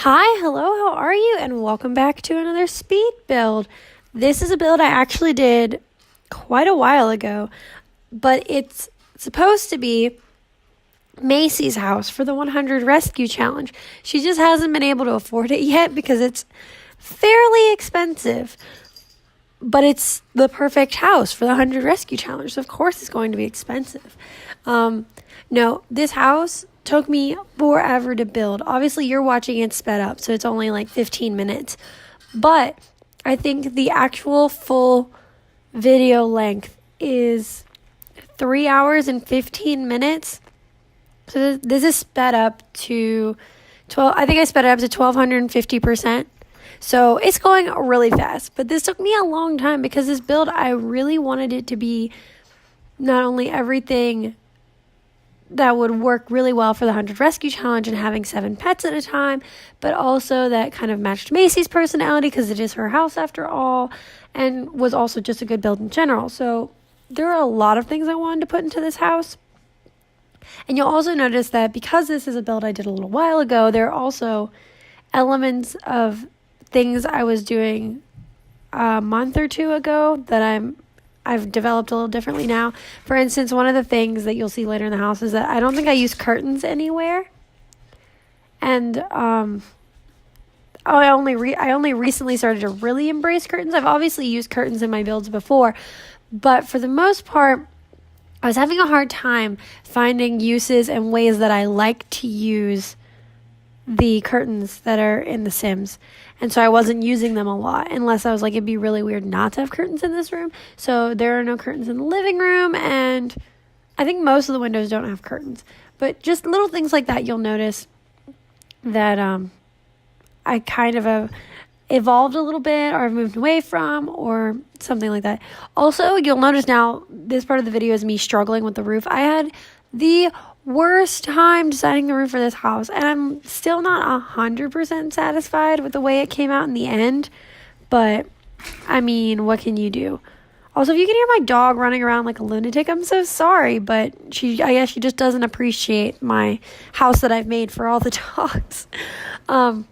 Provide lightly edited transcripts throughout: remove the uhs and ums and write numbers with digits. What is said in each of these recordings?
Hi, hello, how are you? And welcome back to another speed build. This is a build I actually did quite a while ago, but it's supposed to be Macy's house for the 100 Rescue Challenge. She just hasn't been able to afford it yet because it's fairly expensive, but it's the perfect house for the 100 Rescue Challenge, so of course it's going to be expensive. No, this house took me forever to build. Obviously, you're watching it sped up, so it's only like 15 minutes. But I think the actual full video length is 3 hours and 15 minutes. So this is sped up to 12. I think I sped it up to 1250%. So it's going really fast. But this took me a long time because this build, I really wanted it to be not only everything that would work really well for the 100 Rescue Challenge and having 7 pets at a time, but also that kind of matched Macy's personality because it is her house after all, and was also just a good build in general. So there are a lot of things I wanted to put into this house. And you'll also notice that because this is a build I did a little while ago, there are also elements of things I was doing a month or two ago that I've developed a little differently now. For instance, one of the things that you'll see later in the house is that I don't think I use curtains anywhere. And I only recently started to really embrace curtains. I've obviously used curtains in my builds before, but for the most part, I was having a hard time finding uses and ways that I like to use the curtains that are in The Sims. And so I wasn't using them a lot unless I was like, it'd be really weird not to have curtains in this room. So there are no curtains in the living room, and I think most of the windows don't have curtains. But just little things like that you'll notice that I kind of evolved a little bit, or I've moved away from, or something like that. Also, you'll notice now this part of the video is me struggling with the roof. I had the worst time deciding the roof for this house, and I'm still not 100% satisfied with the way it came out in the end, but I mean, what can you do? Also, if you can hear my dog running around like a lunatic, I'm so sorry, but I guess she just doesn't appreciate my house that I've made for all the dogs. But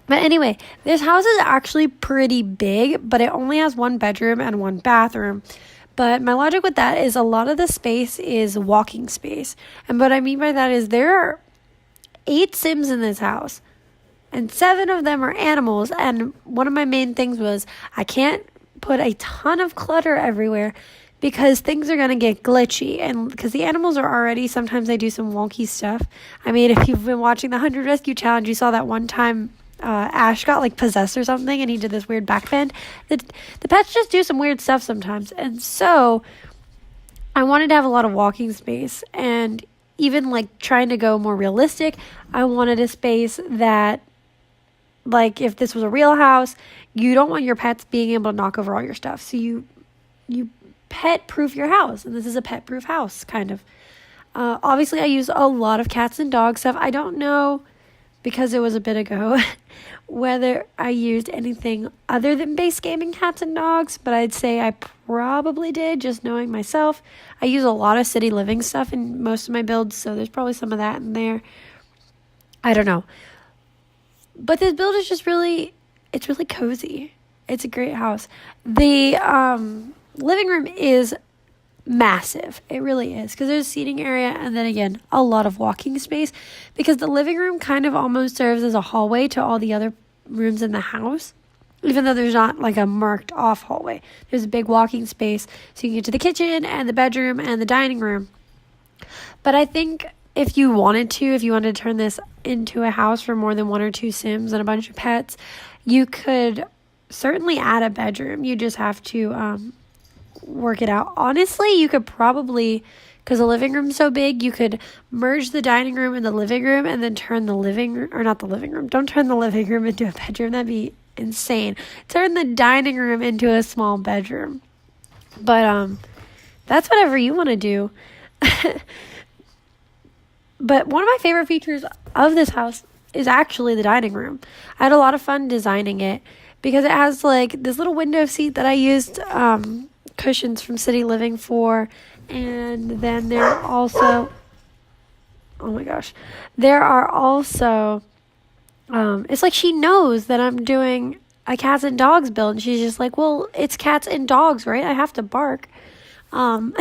anyway, this house is actually pretty big, but it only has 1 bedroom and 1 bathroom. But my logic with that is a lot of the space is walking space. And what I mean by that is there are 8 Sims in this house, and 7 of them are animals. And one of my main things was I can't put a ton of clutter everywhere because things are going to get glitchy. And because the animals are already, sometimes they do some wonky stuff. I mean, if you've been watching the 100 Rescue Challenge, you saw that one time Ash got like possessed or something, and he did this weird backbend. The pets just do some weird stuff sometimes, and so I wanted to have a lot of walking space. And even like trying to go more realistic, I wanted a space that, like, if this was a real house, you don't want your pets being able to knock over all your stuff, so you pet proof your house, and this is a pet proof house kind of. Obviously I use a lot of cats and dog stuff. I don't know, because it was a bit ago, whether I used anything other than base gaming cats and dogs, but I'd say I probably did, just knowing myself. I use a lot of city living stuff in most of my builds, so there's probably some of that in there. I don't know. But this build is just it's really cozy. It's a great house. The living room is massive. It really is, because there's a seating area and then again a lot of walking space, because the living room kind of almost serves as a hallway to all the other rooms in the house, even though there's not like a marked off hallway. There's a big walking space so you can get to the kitchen and the bedroom and the dining room. But I think if you wanted to turn this into a house for more than 1 or 2 Sims and a bunch of pets, you could certainly add a bedroom. You just have to work it out. Honestly, you could probably, because the living room's so big, you could merge the dining room and the living room and then turn the living room, or not the living room, don't turn the living room into a bedroom. That'd be insane. Turn the dining room into a small bedroom. But that's whatever you want to do. But one of my favorite features of this house is actually the dining room. I had a lot of fun designing it because it has like this little window seat that I used cushions from City Living for, and then there are also It's like she knows that I'm doing a cats and dogs build, and she's just like, well, it's cats and dogs, right? I have to bark. Um,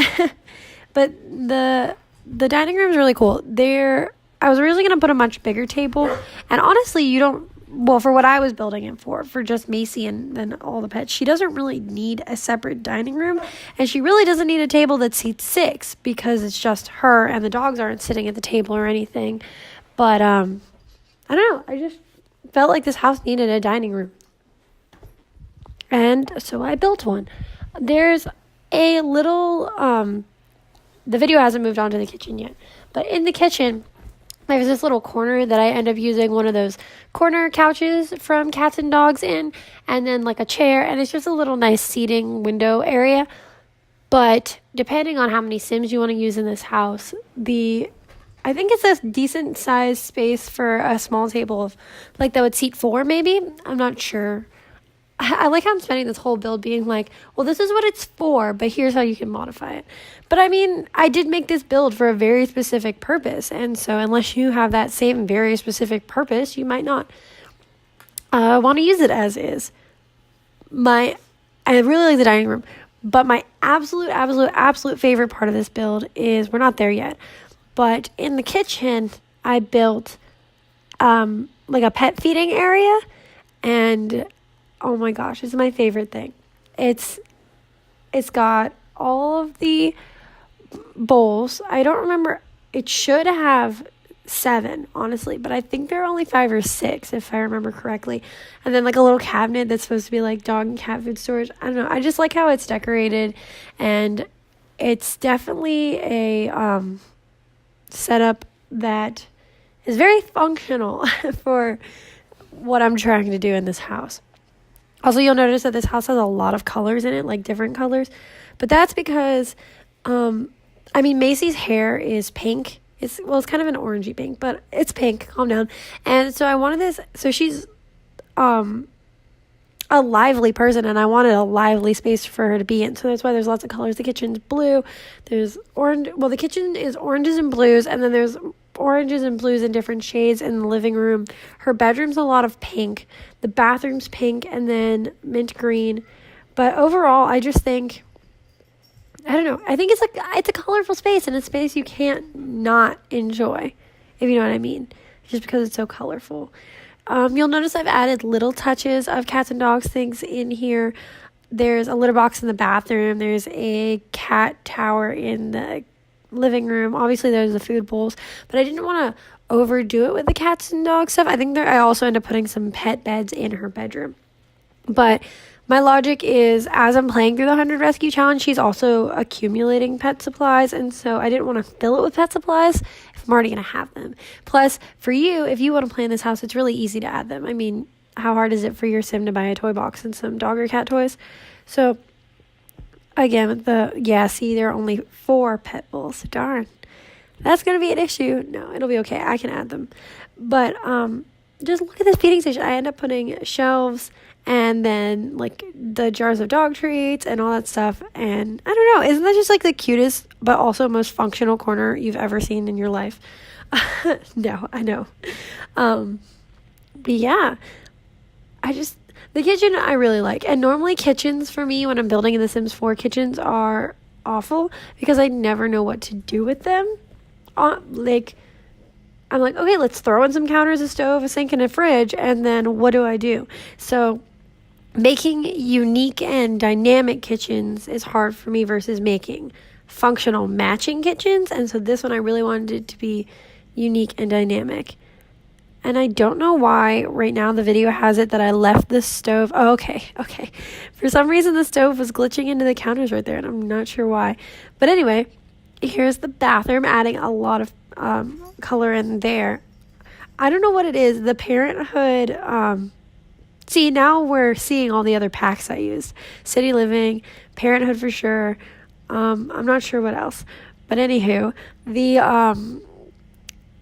but the dining room is really cool. I was originally gonna put a much bigger table, and honestly, you don't. Well, for what I was building it for just Macy and then all the pets, she doesn't really need a separate dining room, and she really doesn't need a table that seats 6 because it's just her and the dogs aren't sitting at the table or anything. But I don't know. I just felt like this house needed a dining room, and so I built one. There's a little the video hasn't moved on to the kitchen yet, but in the kitchen there's this little corner that I end up using one of those corner couches from Cats and Dogs in, and then like a chair, and it's just a little nice seating window area. But depending on how many Sims you want to use in this house, I think it's a decent sized space for a small table of like that would seat 4 maybe. I'm not sure. I like how I'm spending this whole build being like, well, this is what it's for, but here's how you can modify it. But I mean, I did make this build for a very specific purpose. And so unless you have that same very specific purpose, you might not want to use it as is. I really like the dining room, but my absolute favorite part of this build is, we're not there yet, but in the kitchen, I built like a pet feeding area, and oh my gosh, it's my favorite thing. It's got all of the bowls. I don't remember. It should have 7, honestly, but I think there are only 5 or 6 if I remember correctly. And then like a little cabinet that's supposed to be like dog and cat food storage. I don't know. I just like how it's decorated, and it's definitely a setup that is very functional for what I'm trying to do in this house. Also, you'll notice that this house has a lot of colors in it, like different colors. But that's because, Macy's hair is pink. It's kind of an orangey pink, but it's pink. Calm down. And so I wanted this. So she's a lively person, and I wanted a lively space for her to be in. So that's why there's lots of colors. The kitchen's blue. There's orange. Well, the kitchen is oranges and blues, and then there's oranges and blues in different shades in the living room. Her bedroom's a lot of pink. The bathroom's pink and then mint green. But overall, I just think, I don't know. I think it's a colorful space, and a space you can't not enjoy, if you know what I mean, just because it's so colorful. You'll notice I've added little touches of cats and dogs things in here. There's a litter box in the bathroom. There's a cat tower in the living room. Obviously, there's the food bowls, but I didn't want to overdo it with the cats and dog stuff. I think I also end up putting some pet beds in her bedroom. But my logic is, as I'm playing through the 100 Rescue Challenge, she's also accumulating pet supplies, and so I didn't want to fill it with pet supplies if I'm already going to have them. Plus, for you, if you want to play in this house, it's really easy to add them. I mean, how hard is it for your sim to buy a toy box and some dog or cat toys? So, again, there are only 4 pet bowls. Darn. That's going to be an issue. No, it'll be okay. I can add them. But just look at this feeding station. I end up putting shelves and then like the jars of dog treats and all that stuff. And I don't know. Isn't that just like the cutest but also most functional corner you've ever seen in your life? No, I know. But yeah, the kitchen I really like. And normally kitchens for me when I'm building in the Sims 4, kitchens are awful because I never know what to do with them. I'm like, okay, let's throw in some counters, a stove, a sink, and a fridge, and then what do I do? So making unique and dynamic kitchens is hard for me versus making functional matching kitchens. And so this one I really wanted it to be unique and dynamic. And I don't know why right now the video has it that I left the stove. Oh, okay. For some reason the stove was glitching into the counters right there, and I'm not sure why. But anyway, here's the bathroom, adding a lot of color in there. I don't know what it is. The Parenthood, see, now we're seeing all the other packs I used. City Living, Parenthood for sure. I'm not sure what else. But anywho, the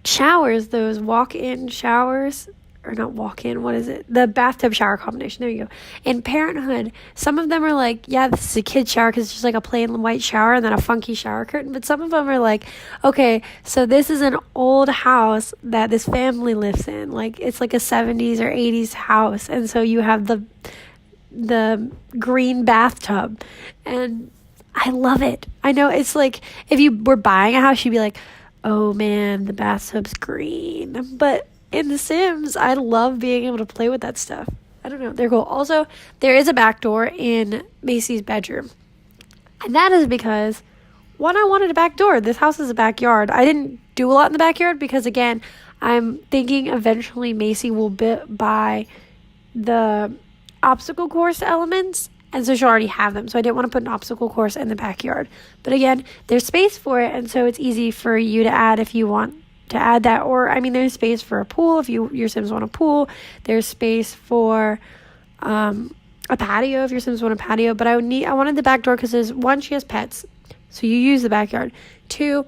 showers, those walk-in showers, or not walk-in, what is it? The bathtub shower combination. There you go. In Parenthood, some of them are like, yeah, this is a kid shower because it's just like a plain white shower and then a funky shower curtain. But some of them are like, okay, so this is an old house that this family lives in. Like, it's like a 70s or 80s house. And so you have the green bathtub. And I love it. I know it's like, if you were buying a house, you'd be like, oh man, the bathtub's green. But in The Sims, I love being able to play with that stuff. I don't know. They're cool. Also, there is a back door in Macy's bedroom. And that is because, one, I wanted a back door. This house is a backyard. I didn't do a lot in the backyard because, again, I'm thinking eventually Macy will buy the obstacle course elements. And so she'll already have them. So I didn't want to put an obstacle course in the backyard. But again, there's space for it. And so it's easy for you to add if you want to add that. Or, I mean, there's space for a pool if your Sims want a pool. There's space for a patio if your Sims want a patio. But I wanted the back door because there's, one, she has pets, so you use the backyard. Two,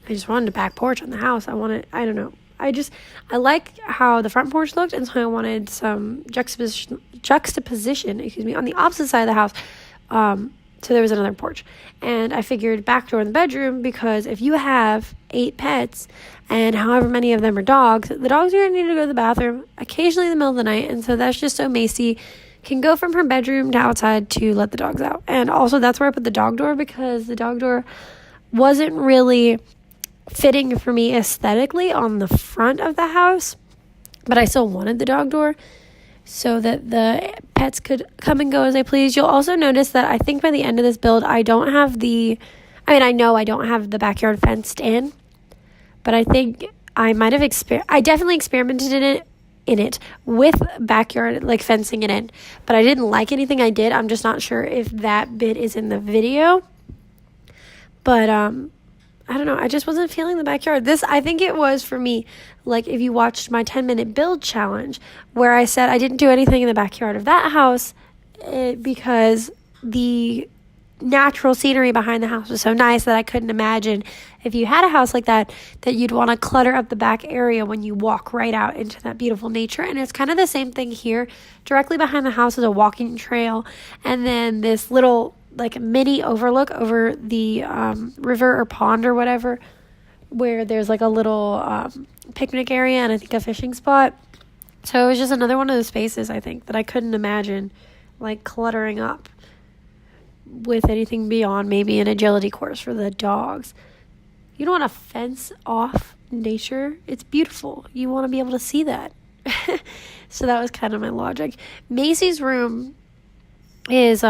I just wanted a back porch on the house. I don't know. I like how the front porch looked, and so I wanted some juxtaposition, on the opposite side of the house. So there was another porch. And I figured back door in the bedroom, because if you have 8 pets and however many of them are dogs, the dogs are going to need to go to the bathroom occasionally in the middle of the night. And so that's just so Macy can go from her bedroom to outside to let the dogs out. And also that's where I put the dog door, because the dog door wasn't really fitting for me aesthetically on the front of the house, but I still wanted the dog door so that the pets could come and go as they please. You'll also notice that I think by the end of this build, I know I don't have the backyard fenced in, but I think I might have I definitely experimented in it with backyard, like fencing it in, but I didn't like anything I did. I'm just not sure if that bit is in the video, but I don't know. I just wasn't feeling the backyard. I think it was for me, like if you watched my 10-minute build challenge where I said I didn't do anything in the backyard of that house because the natural scenery behind the house was so nice that I couldn't imagine if you had a house like that you'd want to clutter up the back area when you walk right out into that beautiful nature. And it's kind of the same thing here. Directly behind the house is a walking trail, and then this little like mini overlook over the river or pond or whatever, where there's like a little picnic area and I think a fishing spot. So it was just another one of the spaces I think that I couldn't imagine like cluttering up with anything beyond maybe an agility course for the dogs. You don't want to fence off nature. It's beautiful. You want to be able to see that. So that was kind of my logic. Macy's room is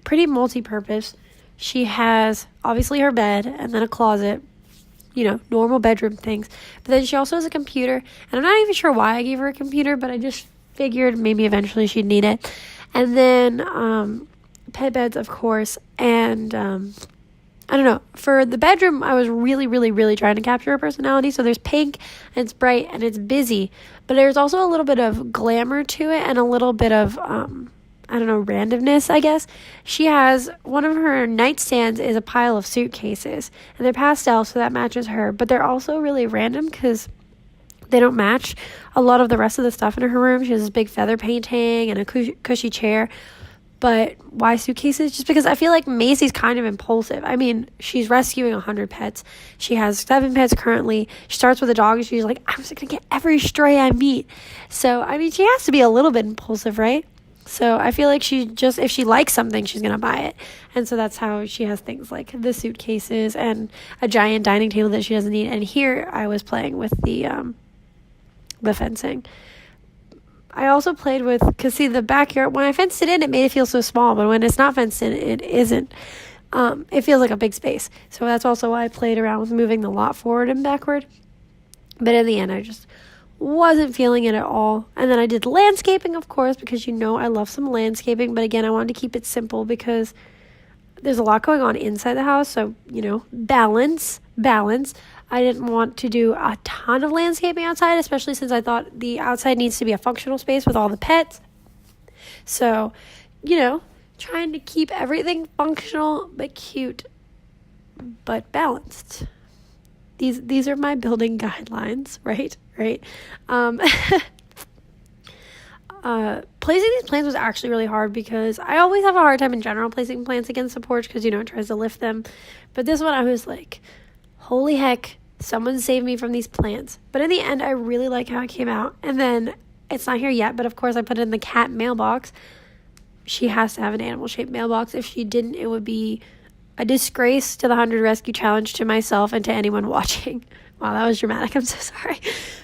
pretty multi-purpose. She has obviously her bed and then a closet, normal bedroom things. But then she also has a computer, and I'm not even sure why I gave her a computer, but I just figured maybe eventually she'd need it. And then pet beds, of course, and I don't know. For the bedroom, I was really, really, really trying to capture her personality. So there's pink, and it's bright, and it's busy, but there's also a little bit of glamour to it and a little bit of randomness, I guess. She has, one of her nightstands is a pile of suitcases, and they're pastel, so that matches her, but they're also really random because they don't match a lot of the rest of the stuff in her room. She has this big feather painting and a cushy chair, but why suitcases? Just because I feel like Macy's kind of impulsive. I mean, she's rescuing 100 pets. She has 7 pets currently. She starts with a dog, and she's like, I'm just going to get every stray I meet. So, I mean, she has to be a little bit impulsive, right? So I feel like if she likes something, she's going to buy it. And so that's how she has things like the suitcases and a giant dining table that she doesn't need. And here I was playing with the fencing. I also played with, because see, the backyard, when I fenced it in, it made it feel so small. But when it's not fenced in, it isn't. It feels like a big space. So that's also why I played around with moving the lot forward and backward. But in the end, I just wasn't feeling it at all. And then I did landscaping, of course, because I love some landscaping. But again, I wanted to keep it simple because there's a lot going on inside the house. So, balance. I didn't want to do a ton of landscaping outside, especially since I thought the outside needs to be a functional space with all the pets. So, trying to keep everything functional but cute but balanced. These are my building guidelines, right? Placing these plants was actually really hard because I always have a hard time in general placing plants against the porch because, it tries to lift them. But this one I was like, holy heck, someone saved me from these plants. But in the end, I really like how it came out. And then it's not here yet, but of course I put it in the cat mailbox. She has to have an animal-shaped mailbox. If she didn't, it would be a disgrace to the 100 Rescue Challenge, to myself, and to anyone watching. Wow, that was dramatic. I'm so sorry.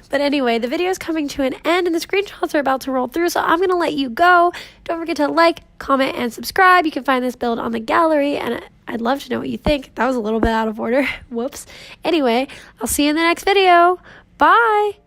But anyway, the video is coming to an end, and the screenshots are about to roll through, so I'm going to let you go. Don't forget to like, comment, and subscribe. You can find this build on the gallery, and I'd love to know what you think. That was a little bit out of order. Whoops. Anyway, I'll see you in the next video. Bye!